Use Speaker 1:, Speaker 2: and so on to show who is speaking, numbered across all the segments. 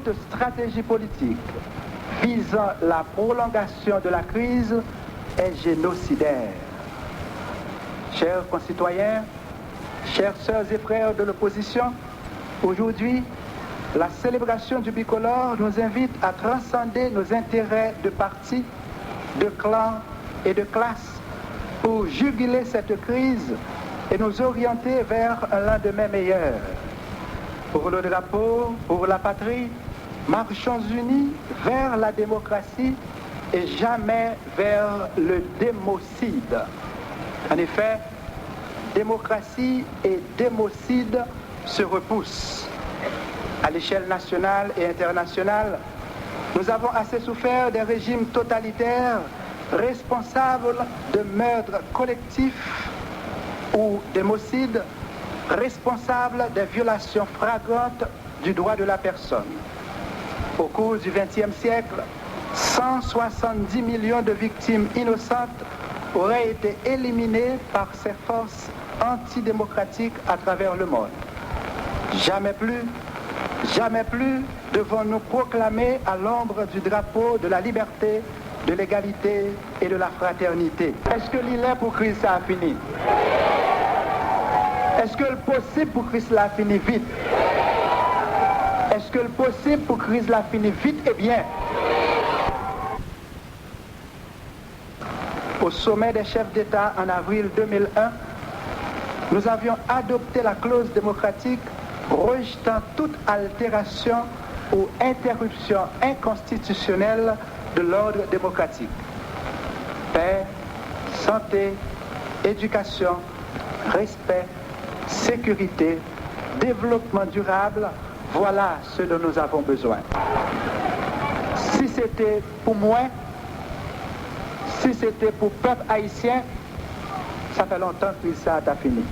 Speaker 1: toute stratégie politique visant la prolongation de la crise est génocidaire. Chers concitoyens, chères sœurs et frères de l'opposition, aujourd'hui, la célébration du bicolore nous invite à transcender nos intérêts de parti, de clan et de classe pour juguler cette crise et nous orienter vers un lendemain meilleur. Pour le drapeau, pour la patrie, marchons unis vers la démocratie et jamais vers le démocide. En effet, démocratie et démocide se repoussent. À l'échelle nationale et internationale, nous avons assez souffert des régimes totalitaires responsables de meurtres collectifs ou démocides, responsables des violations flagrantes du droit de la personne. Au cours du XXe siècle, 170 millions de victimes innocentes auraient été éliminées par ces forces antidémocratiques à travers le monde. Jamais plus devons-nous proclamer à l'ombre du drapeau de la liberté, de l'égalité et de la fraternité. Est-ce que l'île pour Christ a fini? Est-ce que le possible pour Christ l'a fini vite? Est-ce que le possible pour Christ l'a fini vite et bien? Au sommet des chefs d'État en avril 2001, nous avions adopté la clause démocratique rejetant toute altération ou interruption inconstitutionnelle de l'ordre démocratique. Paix, santé, éducation, respect, sécurité, développement durable, voilà ce dont nous avons besoin. Si c'était pour moi, si c'était pour le peuple haïtien, ça fait longtemps que ça a fini.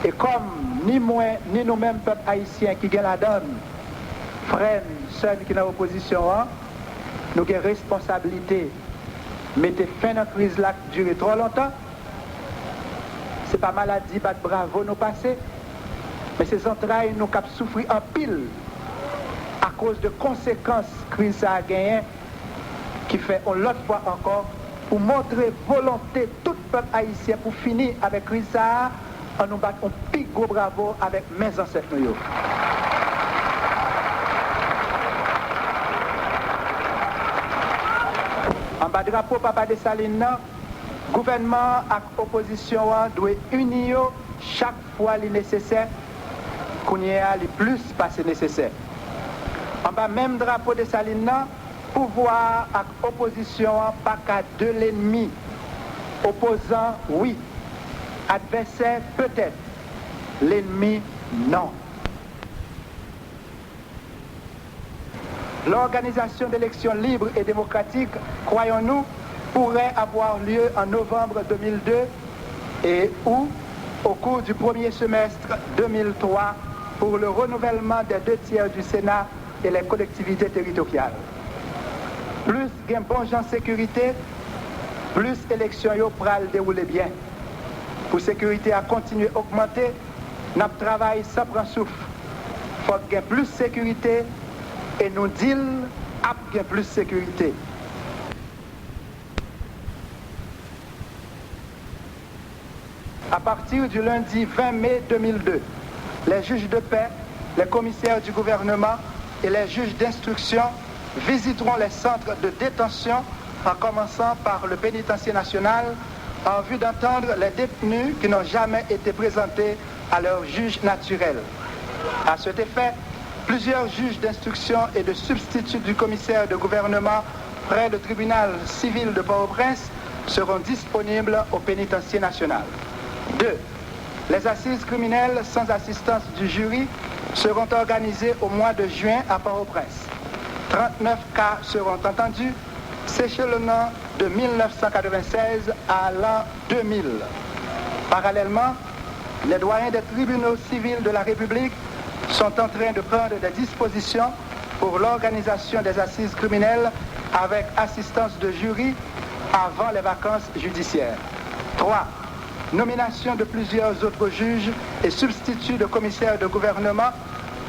Speaker 1: Et comme ni moi, ni nous-mêmes, peuple haïtien qui gagne la donne, frères, sœurs qui sont dans l'opposition, nous avons responsabilité. Mettez fin à la crise là qui dure trop longtemps. Ce n'est pas maladie, pas de bravo nous passer, mais ces entrailles nous avons souffert en pile à cause de conséquences que la crise a gagné, qui fait l'autre fois encore pour montrer volonté tout peuple haïtien pour finir avec la crise en nous battant un pic gros bravo avec mes ancêtres. En bas drapeau Papa Dessalines, gouvernement et opposition doivent unir chaque fois les nécessaires qu'on y a les plus passé nécessaire. En bas même drapeau Dessalines, pouvoir et opposition pas qu'à de l'ennemi. Opposant, oui. Adversaire, peut-être. L'ennemi, non. L'organisation d'élections libres et démocratiques, croyons-nous, pourrait avoir lieu en novembre 2002 et ou au cours du premier semestre 2003 pour le renouvellement des 2/3 du Sénat et les collectivités territoriales. Plus gain bon gens sécurité, plus élection yo pral dérouler bien. Pour sécurité à continuer à augmenter, nous travaillons sans prendre souffle. Il faut gagner plus de sécurité et nous disons à gagner plus de sécurité. À partir du lundi 20 mai 2002, les juges de paix, les commissaires du gouvernement et les juges d'instruction visiteront les centres de détention en commençant par le pénitencier national en vue d'entendre les détenus qui n'ont jamais été présentés à leur juge naturel. À cet effet, plusieurs juges d'instruction et de substituts du commissaire de gouvernement près du tribunal civil de Port-au-Prince seront disponibles au pénitencier national. 2. Les assises criminelles sans assistance du jury seront organisées au mois de juin à Port-au-Prince. 39 cas seront entendus, s'échelonnant de 1996 à l'an 2000. Parallèlement, les doyens des tribunaux civils de la République sont en train de prendre des dispositions pour l'organisation des assises criminelles avec assistance de jury avant les vacances judiciaires. 3. Nomination de plusieurs autres juges et substituts de commissaires de gouvernement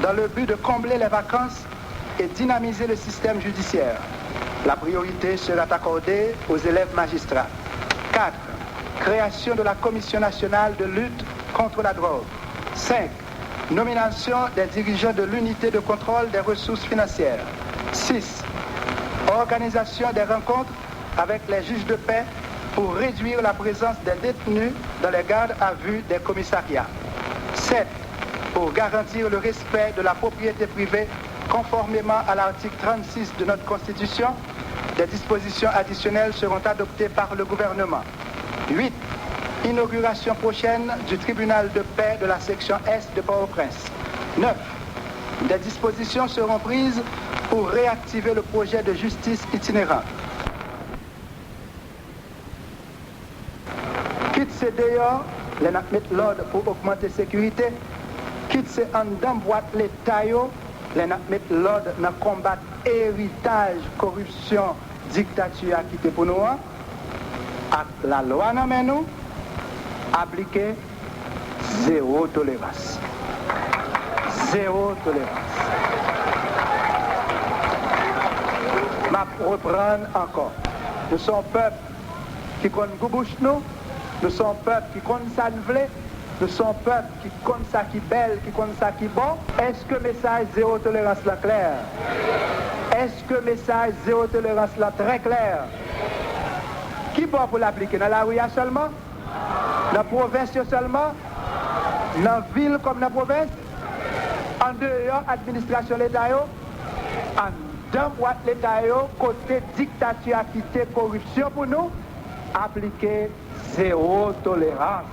Speaker 1: dans le but de combler les vacances et dynamiser le système judiciaire. La priorité sera accordée aux élèves magistrats. 4. Création de la Commission nationale de lutte contre la drogue. 5. Nomination des dirigeants de l'unité de contrôle des ressources financières. 6. Organisation des rencontres avec les juges de paix pour réduire la présence des détenus dans les gardes à vue des commissariats. 7. Pour garantir le respect de la propriété privée conformément à l'article 36 de notre Constitution, des dispositions additionnelles seront adoptées par le gouvernement. 8. Inauguration prochaine du tribunal de paix de la section Est de Port-au-Prince. 9. Des dispositions seront prises pour réactiver le projet de justice itinérante. Quitte ces dehors, les mettre l'ordre pour augmenter la sécurité. Quitte ces en dedans boîte les taillots, les mettre l'ordre dans le combat héritage, corruption, dictature qui était pour nous. La loi nous nous appliquer zéro tolérance. Zéro tolérance. Je reprendre encore. Nous sommes un peuple qui compte bouche nous. Nous sommes un peuple qui compte ça nous voulait. Nous sommes un peuple qui compte ça qui belle, qui compte ça qui bon. Est-ce que le message zéro tolérance là clair? Est-ce que le message zéro tolérance là très clair? Qui peut pour l'appliquer? Dans la rue seulement? Dans la province seulement? Dans la ville comme dans la province? En dehors, administration l'État, en dans boîte l'État, côté dictature, acquitté, corruption pour nous, appliquer zéro tolérance.